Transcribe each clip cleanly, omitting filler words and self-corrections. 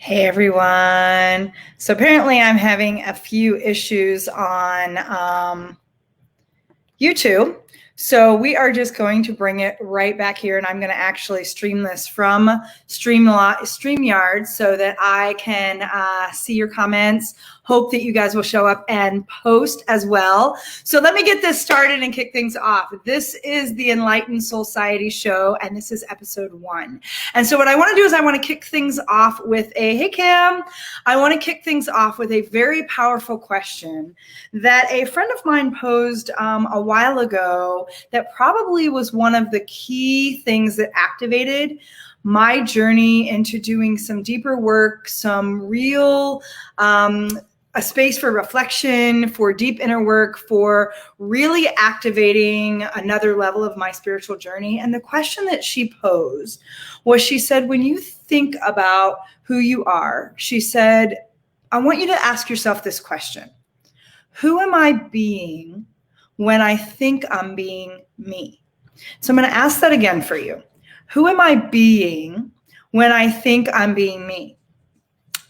Hey everyone. So apparently I'm having a few issues on YouTube. So we are just going to bring it right back here, and I'm going to actually stream this from StreamYard so that I can see your comments. Hope that you guys will show up and post as well. So let me get this started and kick things off. This is the Enlightened SOULciety show, and this is episode 1. And so what I want to do is I want to kick things off with hey Cam, I want to kick things off with a very powerful question that a friend of mine posed a while ago that probably was one of the key things that activated my journey into doing some deeper work, some real a space for reflection, for deep inner work, for really activating another level of my spiritual journey. And the question that she posed was, she said, when you think about who you are, she said, I want you to ask yourself this question. Who am I being when I think I'm being me? So I'm going to ask that again for you. Who am I being when I think I'm being me?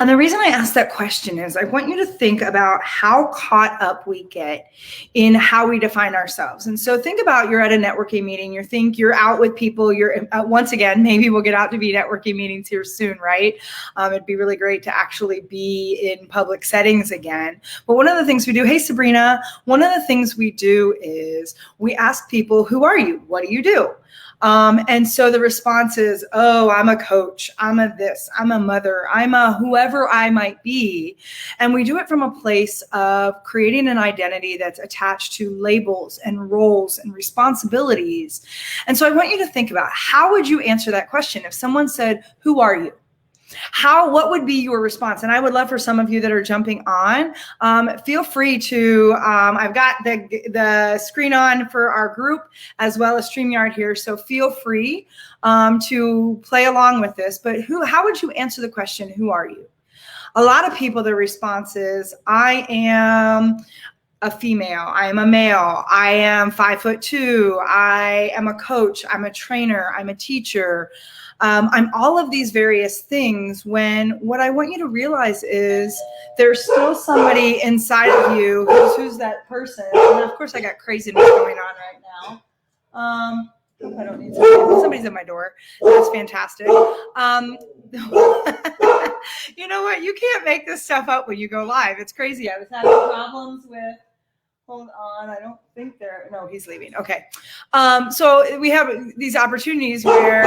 And the reason I ask that question is I want you to think about how caught up we get in how we define ourselves. And so think about, you're at a networking meeting, you're out with people, once again, maybe we'll get out to be networking meetings here soon, right? It'd be really great to actually be in public settings again. But one of the things we do, hey Sabrina, one of the things we do is we ask people, who are you? What do you do? And so the response is, oh, I'm a coach, I'm a this, I'm a mother, I'm a whoever I might be. And we do it from a place of creating an identity that's attached to labels and roles and responsibilities. And so I want you to think about, how would you answer that question? If someone said, who are you? What would be your response? And I would love for some of you that are jumping on, feel free to, I've got the screen on for our group as well as StreamYard here. So feel free to play along with this. But how would you answer the question, who are you? A lot of people, their response is, I am a female, I am a male, I am 5'2", I am a coach, I'm a trainer, I'm a teacher. I'm all of these various things, when what I want you to realize is there's still somebody inside of you who's that person. And of course I got craziness going on right now. Hope I don't need somebody's at my door. That's fantastic. You know what? You can't make this stuff up when you go live. It's crazy. I was having problems with, hold on, I don't think no, he's leaving. Okay. So we have these opportunities where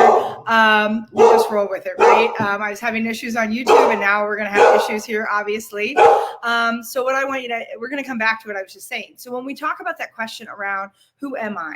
we'll just roll with it, right? I was having issues on YouTube, and now we're going to have issues here, obviously. So what I want you to, we're going to come back to what I was just saying. So when we talk about that question around who am I,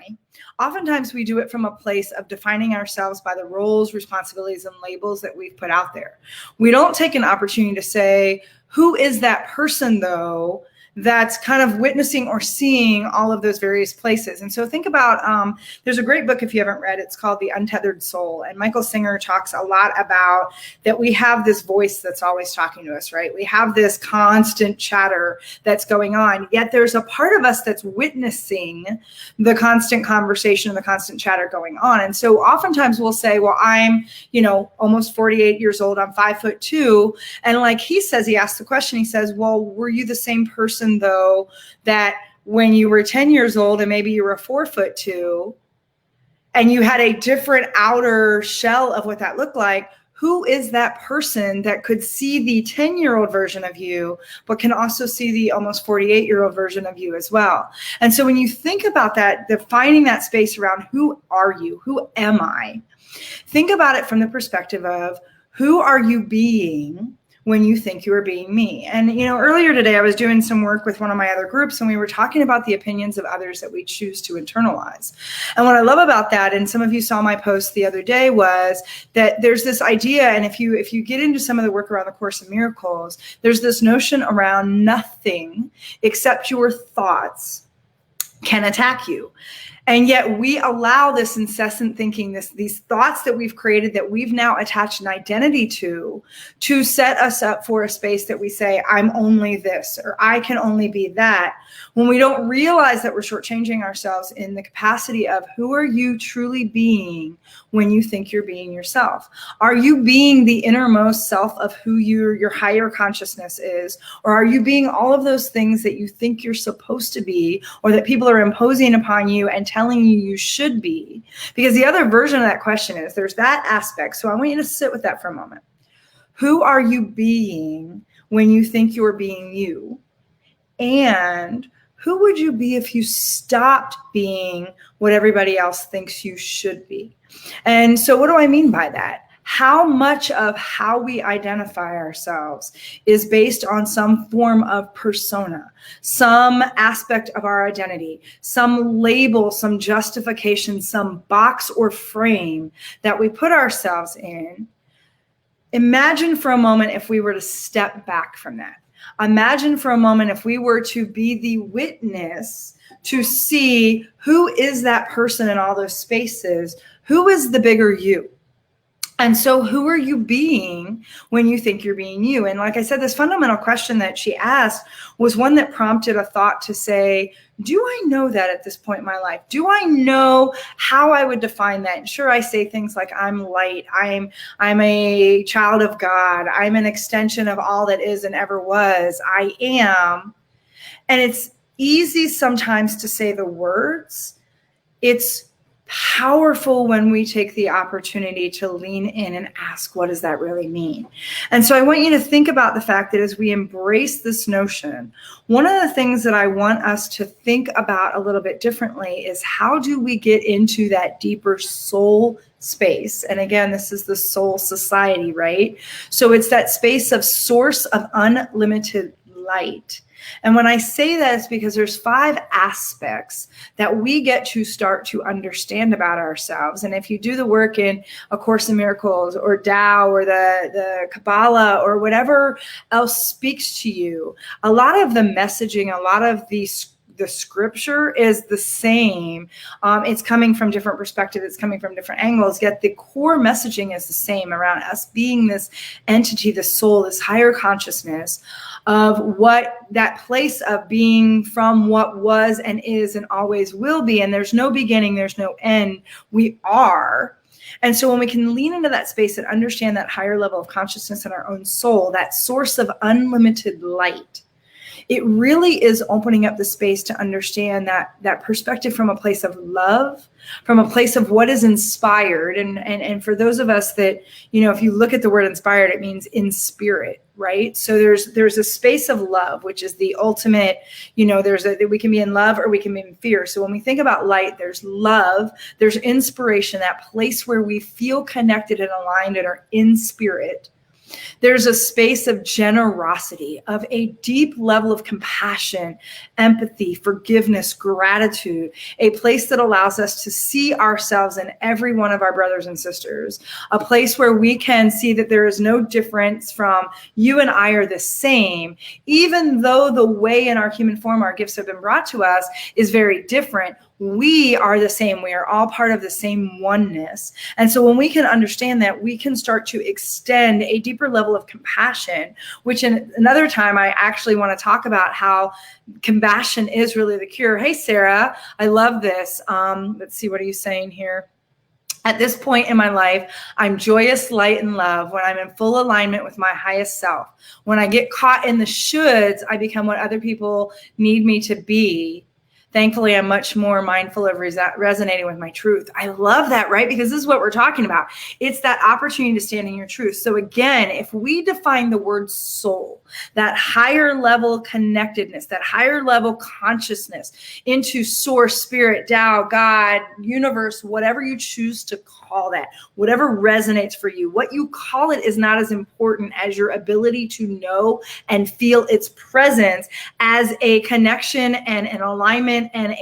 oftentimes we do it from a place of defining ourselves by the roles, responsibilities, and labels that we've put out there. We don't take an opportunity to say, who is that person, though, that's kind of witnessing or seeing all of those various places. And so think about, there's a great book, if you haven't read, it's called The Untethered Soul. And Michael Singer talks a lot about that we have this voice that's always talking to us, right? We have this constant chatter that's going on, yet there's a part of us that's witnessing the constant conversation and the constant chatter going on. And so oftentimes we'll say, well, I'm, almost 48 years old, I'm 5'2". And like he says, he asks the question, he says, well, were you the same person though that when you were 10 years old and maybe you were 4'2" and you had a different outer shell of what that looked like? Who is that person that could see the 10-year-old version of you, but can also see the almost 48-year-old version of you as well? And so when you think about that, defining that space around who are you, who am I, think about it from the perspective of who are you being when you think you are being me. And, earlier today, I was doing some work with one of my other groups, and we were talking about the opinions of others that we choose to internalize. And what I love about that, and some of you saw my post the other day, was that there's this idea, and if you get into some of the work around the Course in Miracles, there's this notion around nothing except your thoughts can attack you. And yet we allow this incessant thinking, these thoughts that we've created, that we've now attached an identity to set us up for a space that we say, I'm only this, or I can only be that, when we don't realize that we're shortchanging ourselves in the capacity of who are you truly being when you think you're being yourself? Are you being the innermost self of who your higher consciousness is? Or are you being all of those things that you think you're supposed to be, or that people are imposing upon you and telling you should be? Because the other version of that question is there's that aspect. So I want you to sit with that for a moment. Who are you being when you think you're being you? And who would you be if you stopped being what everybody else thinks you should be? And so what do I mean by that? How much of how we identify ourselves is based on some form of persona, some aspect of our identity, some label, some justification, some box or frame that we put ourselves in? Imagine for a moment if we were to step back from that. Imagine for a moment if we were to be the witness to see who is that person in all those spaces, who is the bigger you. And so who are you being when you think you're being you? And like I said, this fundamental question that she asked was one that prompted a thought to say, do I know that at this point in my life? Do I know how I would define that? And sure, I say things like I'm light, I'm a child of God, I'm an extension of all that is and ever was, I am. And it's easy sometimes to say the words. It's powerful when we take the opportunity to lean in and ask, what does that really mean? And so I want you to think about the fact that as we embrace this notion, one of the things that I want us to think about a little bit differently is how do we get into that deeper soul space? And again, this is the SOULciety, right? So it's that space of source of unlimited light. And when I say that, it's because there's 5 aspects that we get to start to understand about ourselves. And if you do the work in A Course in Miracles or Tao or the Kabbalah or whatever else speaks to you, a lot of the messaging, a lot of the scripture is the same. It's coming from different perspectives. It's coming from different angles, yet the core messaging is the same around us being this entity, the soul, this higher consciousness of what that place of being from what was and is and always will be. And there's no beginning, there's no end. We are. And so when we can lean into that space and understand that higher level of consciousness in our own soul, that source of unlimited light, it really is opening up the space to understand that perspective from a place of love, from a place of what is inspired. And for those of us that, you know, if you look at the word inspired, it means in spirit, right? So there's a space of love, which is the ultimate, you know, we can be in love or we can be in fear. So when we think about light, there's love, there's inspiration, that place where we feel connected and aligned and are in spirit. There's a space of generosity, of a deep level of compassion, empathy, forgiveness, gratitude, a place that allows us to see ourselves in every one of our brothers and sisters, a place where we can see that there is no difference from you and I are the same, even though the way in our human form our gifts have been brought to us is very different. We are the same. We are all part of the same oneness. And so when we can understand that, we can start to extend a deeper level of compassion, which in another time, I actually want to talk about how compassion is really the cure. Hey, Sarah, I love this. Let's see, what are you saying here? At this point in my life, I'm joyous, light, and love when I'm in full alignment with my highest self. When I get caught in the shoulds, I become what other people need me to be. Thankfully, I'm much more mindful of resonating with my truth. I love that, right? Because this is what we're talking about. It's that opportunity to stand in your truth. So again, if we define the word soul, that higher level connectedness, that higher level consciousness into source, spirit, Tao, God, universe, whatever you choose to call that, whatever resonates for you, what you call it is not as important as your ability to know and feel its presence as a connection and an alignment and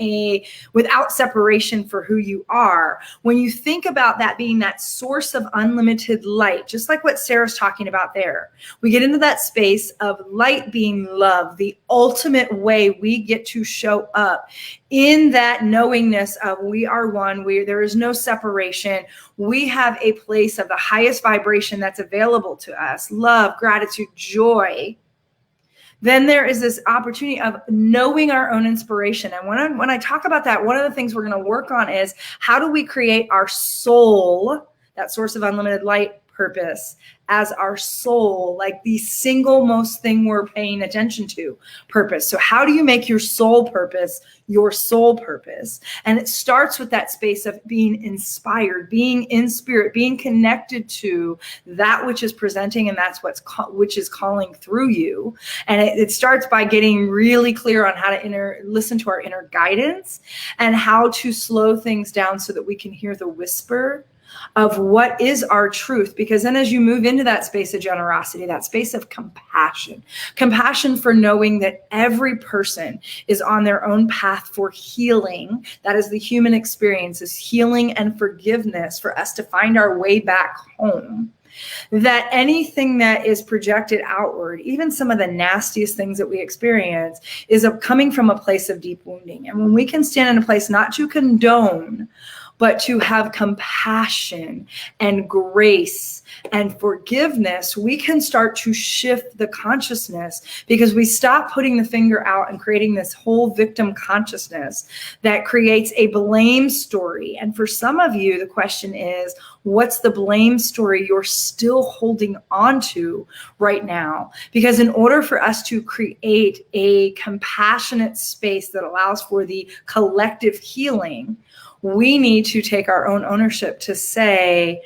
without separation for who you are. When you think about that being that source of unlimited light, just like what Sarah's talking about there, we get into that space of light being love, the ultimate way we get to show up in that knowingness of we are one, there is no separation. We have a place of the highest vibration that's available to us, love, gratitude, joy. Then there is this opportunity of knowing our own inspiration. And when I talk about that, one of the things we're going to work on is how do we create our soul, that source of unlimited light purpose, as our soul, like the single most thing we're paying attention to, purpose. So how do you make your soul purpose your soul purpose? And it starts with that space of being inspired, being in spirit, being connected to that which is presenting, and that's which is calling through you. And it starts by getting really clear on how to listen to our inner guidance and how to slow things down so that we can hear the whisper of what is our truth. Because then as you move into that space of generosity, that space of compassion for knowing that every person is on their own path for healing. That is the human experience, is healing and forgiveness for us to find our way back home. That anything that is projected outward, even some of the nastiest things that we experience, is coming from a place of deep wounding. And when we can stand in a place not to condone, but to have compassion and grace and forgiveness, we can start to shift the consciousness, because we stop putting the finger out and creating this whole victim consciousness that creates a blame story. And for some of you, the question is, what's the blame story you're still holding on to right now? Because in order for us to create a compassionate space that allows for the collective healing, we need to take our own ownership to say,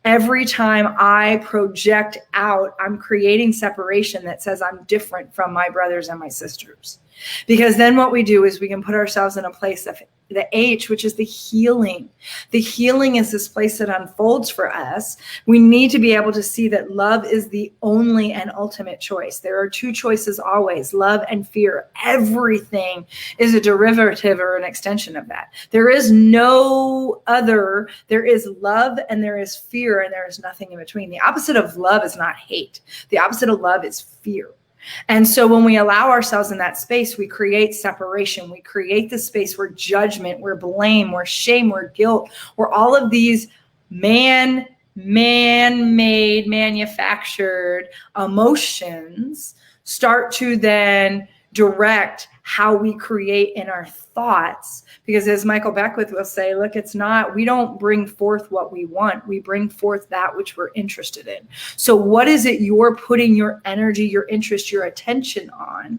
every time I project out, I'm creating separation that says I'm different from my brothers and my sisters. Because then what we do is we can put ourselves in a place of the H, which is the healing. The healing is this place that unfolds for us. We need to be able to see that love is the only and ultimate choice. There are two choices always, love and fear. Everything is a derivative or an extension of that. There is no other. There is love and there is fear, and there is nothing in between. The opposite of love is not hate. The opposite of love is fear. And so when we allow ourselves in that space, we create separation. We create the space where judgment, where blame, where shame, where guilt, where all of these man-made, manufactured emotions start to then direct how we create in our thoughts. Because as Michael Beckwith will say, look, we don't bring forth what we want. We bring forth that which we're interested in. So what is it you're putting your energy, your interest, your attention on?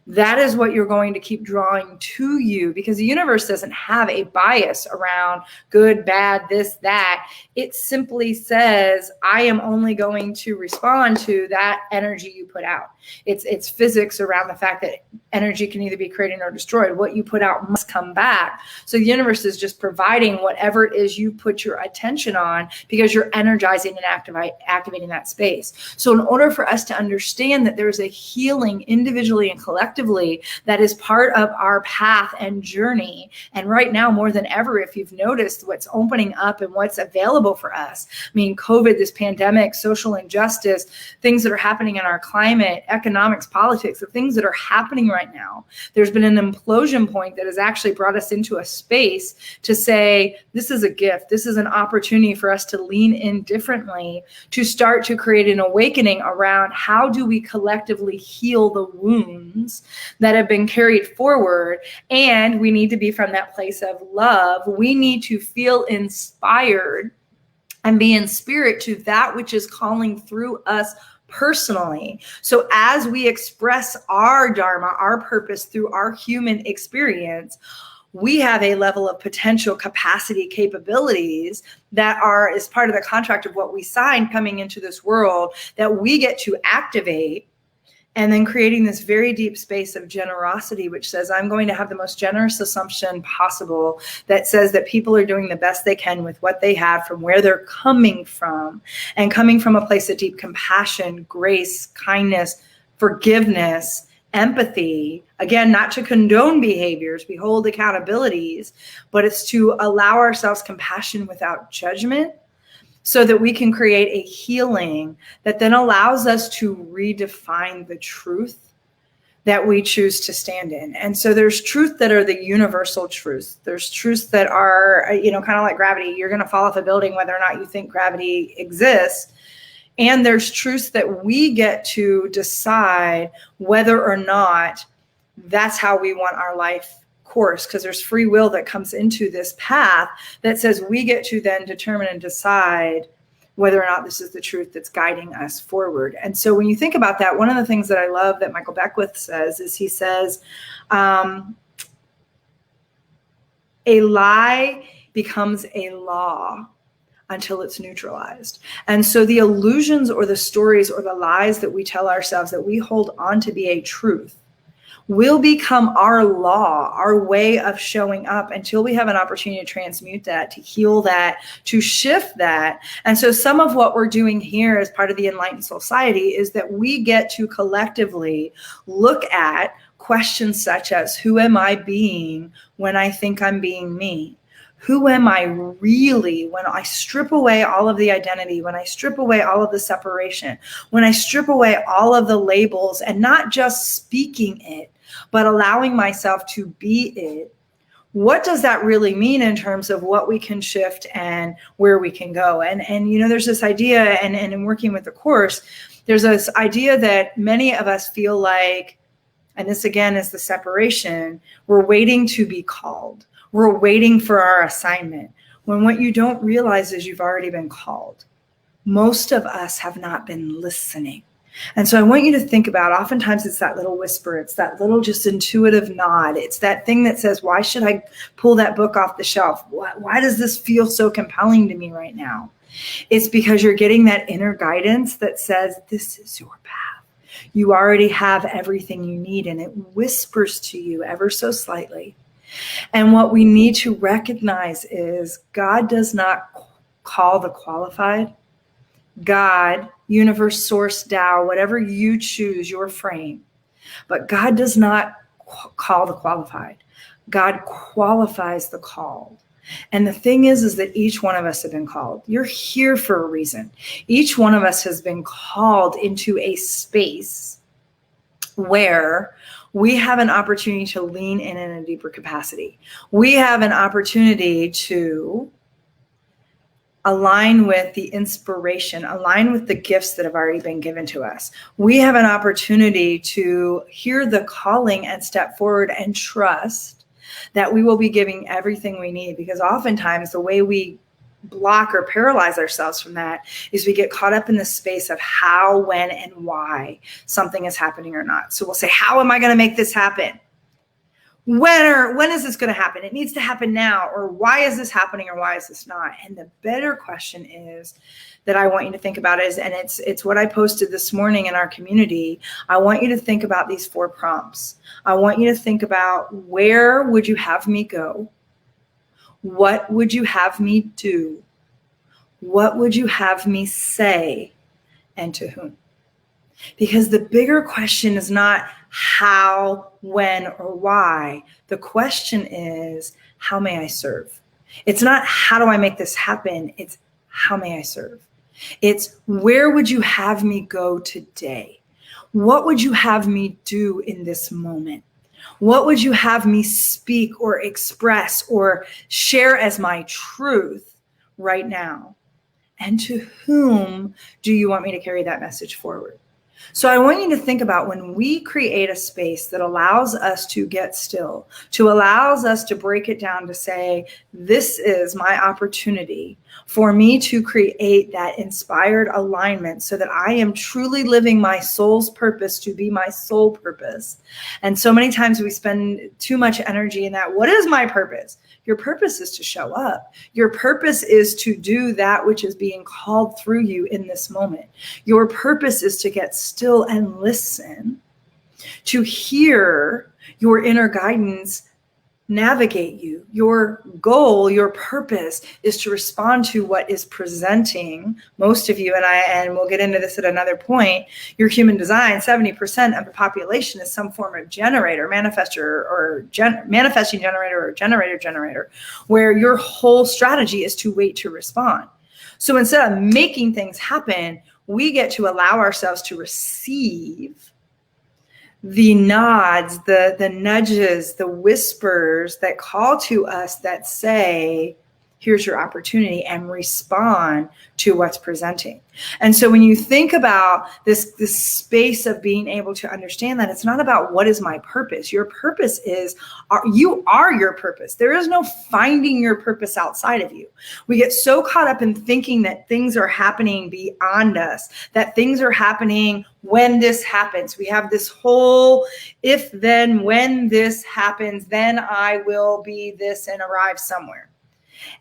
That is what you're going to keep drawing to you, because the universe doesn't have a bias around good, bad, this, that. It simply says, I am only going to respond to that energy you put out. It's physics around the fact that energy can either be created or destroyed. What you put out must come back. So the universe is just providing whatever it is you put your attention on, because you're energizing and activating that space. So in order for us to understand that there's a healing individually and collectively that is part of our path and journey, and right now more than ever, if you've noticed what's opening up and what's available for us, I mean, COVID, this pandemic, social injustice, things that are happening in our climate, economics, politics, the things that are happening right now. There's been an implosion point that has actually brought us into a space to say, this is a gift. This is an opportunity for us to lean in differently, to start to create an awakening around how do we collectively heal the wounds that have been carried forward. And we need to be from that place of love. We need to feel inspired and be in spirit to that which is calling through us personally. So as we express our dharma, our purpose through our human experience, we have a level of potential capacity capabilities that are as part of the contract of what we signed coming into this world that we get to activate. And then creating this very deep space of generosity, which says, I'm going to have the most generous assumption possible that says that people are doing the best they can with what they have from where they're coming from, and coming from a place of deep compassion, grace, kindness, forgiveness, empathy, again, not to condone behaviors, we hold accountabilities, but it's to allow ourselves compassion without judgment so that we can create a healing that then allows us to redefine the truth that we choose to stand in. And so there's truth that are the universal truths. There's truths that are, kind of like gravity. You're going to fall off a building whether or not you think gravity exists. And there's truths that we get to decide whether or not that's how we want our life course, because there's free will that comes into this path that says we get to then determine and decide whether or not this is the truth that's guiding us forward. And so when you think about that, one of the things that I love that Michael Beckwith says is he says, a lie becomes a law until it's neutralized. And so the illusions or the stories or the lies that we tell ourselves that we hold on to be a truth will become our law, our way of showing up until we have an opportunity to transmute that, to heal that, to shift that. And so some of what we're doing here as part of the Enlightened SOULciety is that we get to collectively look at questions such as, who am I being when I think I'm being me? Who am I really when I strip away all of the identity, when I strip away all of the separation, when I strip away all of the labels and not just speaking it, but allowing myself to be it? What does that really mean in terms of what we can shift and where we can go? And there's this idea, and in working with the course, there's this idea that many of us feel like, and this again is the separation, we're waiting to be called. We're waiting for our assignment, when what you don't realize is you've already been called. Most of us have not been listening. And so I want you to think about, oftentimes it's that little whisper, it's that little just intuitive nod. It's that thing that says, why should I pull that book off the shelf? Why does this feel so compelling to me right now? It's because you're getting that inner guidance that says, this is your path. You already have everything you need, and it whispers to you ever so slightly. And what we need to recognize is God does not call the qualified. God, universe, source, Tao, whatever you choose, your frame. But God does not call the qualified. God qualifies the called. And the thing is that each one of us have been called. You're here for a reason. Each one of us has been called into a space where we have an opportunity to lean in a deeper capacity. We have an opportunity to align with the inspiration, align with the gifts that have already been given to us. We have an opportunity to hear the calling and step forward and trust that we will be giving everything we need, because oftentimes the way we block or paralyze ourselves from that is we get caught up in the space of how, when, and why something is happening or not. So we'll say, how am I going to make this happen? When is this going to happen? It needs to happen now. Or why is this happening, or why is this not? And the better question is that I want you to think about is, and it's what I posted this morning in our community. I want you to think about these 4 prompts. I want you to think about, where would you have me go? What would you have me do? What would you have me say? And to whom? Because the bigger question is not how, when, or why. The question is, how may I serve? It's not how do I make this happen? It's how may I serve? It's where would you have me go today? What would you have me do in this moment? What would you have me speak or express or share as my truth right now? And to whom do you want me to carry that message forward? So I want you to think about, when we create a space that allows us to get still, to allows us to break it down to say, this is my opportunity for me to create that inspired alignment so that I am truly living my soul's purpose to be my soul purpose. And so many times we spend too much energy in that. What is my purpose? Your purpose is to show up. Your purpose is to do that which is being called through you in this moment. Your purpose is to get still and listen, to hear your inner guidance navigate you. Your goal, your purpose is to respond to what is presenting most of you. And we'll get into this at another point. Your human design, 70% of the population is some form of generator, manifesting generator or generator, where your whole strategy is to wait to respond. So instead of making things happen, we get to allow ourselves to receive the nods, the nudges, the whispers that call to us that say, here's your opportunity, and respond to what's presenting. And so when you think about this space of being able to understand that it's not about what is my purpose. Your purpose is, you are your purpose. There is no finding your purpose outside of you. We get so caught up in thinking that things are happening beyond us, that things are happening when this happens. We have this whole if then when this happens, then I will be this and arrive somewhere.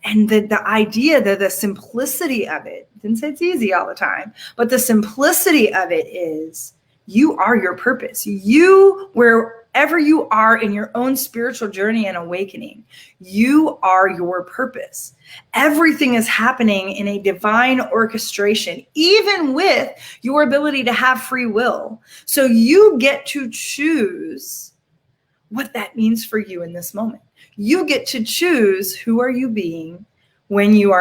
And the idea, the simplicity of it, didn't say it's easy all the time, but the simplicity of it is you are your purpose. You, wherever you are in your own spiritual journey and awakening, you are your purpose. Everything is happening in a divine orchestration, even with your ability to have free will. So you get to choose what that means for you in this moment. You get to choose who are you being when you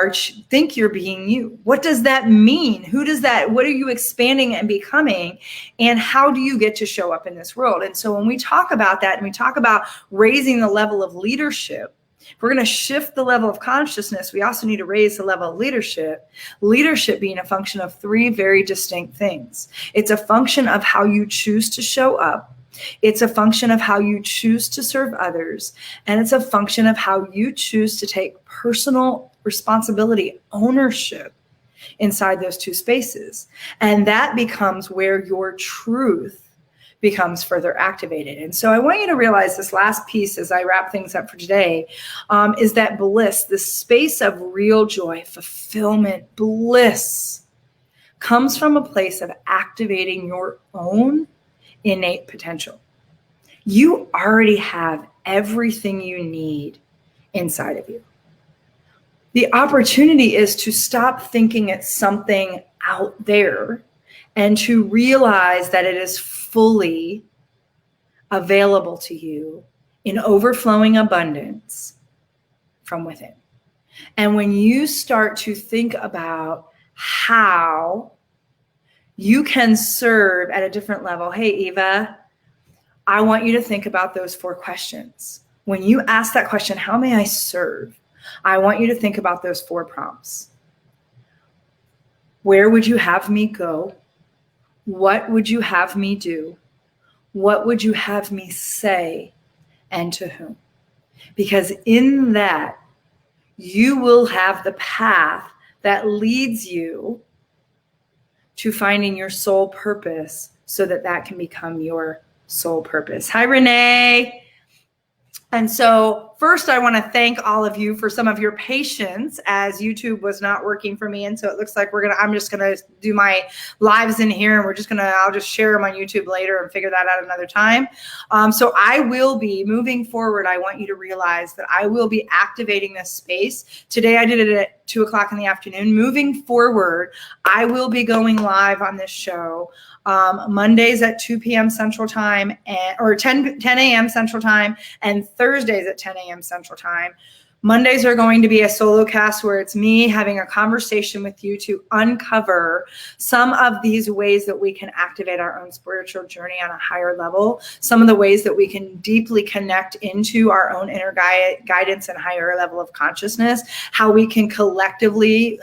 think you're being you. What does that mean? What are you expanding and becoming? And how do you get to show up in this world? And so when we talk about that and we talk about raising the level of leadership, if we're going to shift the level of consciousness, we also need to raise the level of leadership. Leadership being a function of three very distinct things. It's a function of how you choose to show up. It's a function of how you choose to serve others. And it's a function of how you choose to take personal responsibility, ownership inside those two spaces. And that becomes where your truth becomes further activated. And so I want you to realize this last piece as I wrap things up for today, is that bliss, the space of real joy, fulfillment, bliss, comes from a place of activating your own innate potential. You already have everything you need inside of you. The opportunity is to stop thinking it's something out there and to realize that it is fully available to you in overflowing abundance from within. And when you start to think about how you can serve at a different level. Hey, Eva, I want you to think about those 4 questions. When you ask that question, how may I serve? I want you to think about those 4 prompts. Where would you have me go? What would you have me do? What would you have me say? And to whom? Because in that, you will have the path that leads you to finding your soul purpose so that can become your soul purpose. Hi, Renee. And so first, I want to thank all of you for some of your patience as YouTube was not working for me. And so it looks like I'm just going to do my lives in here and I'll just share them on YouTube later and figure that out another time. So I will be moving forward. I want you to realize that I will be activating this space. Today, I did it at 2:00 in the afternoon. Moving forward, I will be going live on this show Mondays at 2 p.m. Central Time or 10 a.m. Central Time, and Thursdays at 10 a.m. Central Time. Mondays are going to be a solo cast where it's me having a conversation with you to uncover some of these ways that we can activate our own spiritual journey on a higher level, some of the ways that we can deeply connect into our own inner guidance and higher level of consciousness, how we can collectively,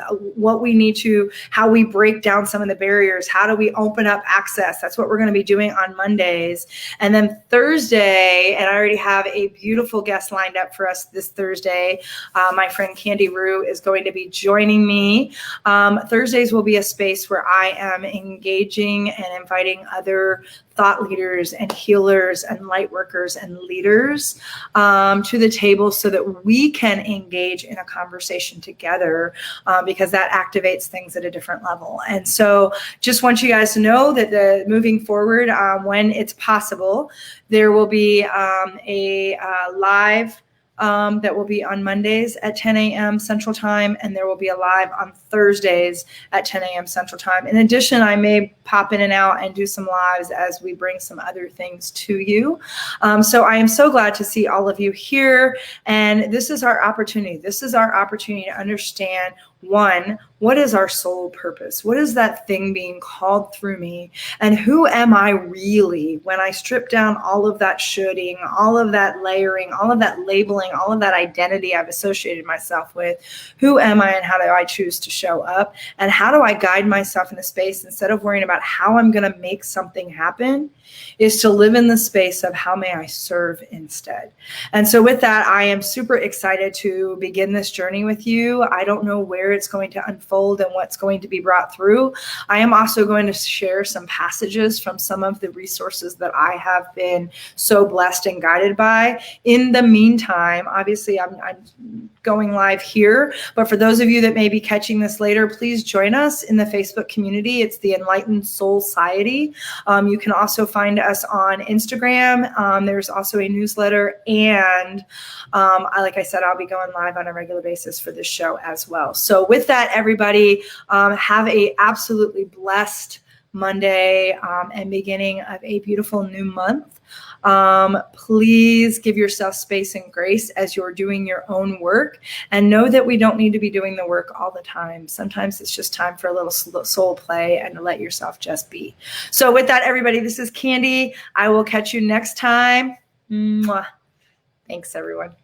how we break down some of the barriers, how do we open up access. That's what we're going to be doing on Mondays. And then Thursday, and I already have a beautiful guest lined up for us this Thursday. My friend Candy Rue is going to be joining me. Thursdays will be a space where I am engaging and inviting other thought leaders and healers and light workers and leaders to the table so that we can engage in a conversation together because that activates things at a different level. And so just want you guys to know that moving forward, when it's possible, there will be a live that will be on Mondays at 10 a.m. Central Time, and there will be a live on Thursdays at 10 a.m. Central Time. In addition, I may pop in and out and do some lives as we bring some other things to you. So I am so glad to see all of you here, and this is our opportunity. This is our opportunity to understand, one, what is our soul purpose? What is that thing being called through me? And who am I really when I strip down all of that shoulding, all of that layering, all of that labeling, all of that identity I've associated myself with? Who am I and how do I choose to show up? And how do I guide myself in a space instead of worrying about how I'm going to make something happen, is to live in the space of how may I serve instead. And so with that, I am super excited to begin this journey with you. I don't know where it's going to unfold and what's going to be brought through. I am also going to share some passages from some of the resources that I have been so blessed and guided by. In the meantime, obviously I'm going live here, but for those of you that may be catching this later, please join us in the Facebook community. It's the Enlightened SOULciety. You can also find us on Instagram. There's also a newsletter, and like I said, I'll be going live on a regular basis for this show as well. So with that, everybody, have a absolutely blessed Monday and beginning of a beautiful new month. Please give yourself space and grace as you're doing your own work, and know that we don't need to be doing the work all the time. Sometimes it's just time for a little soul play and to let yourself just be. So with that, everybody, this is Candy. I will catch you next time. Mwah. Thanks, everyone.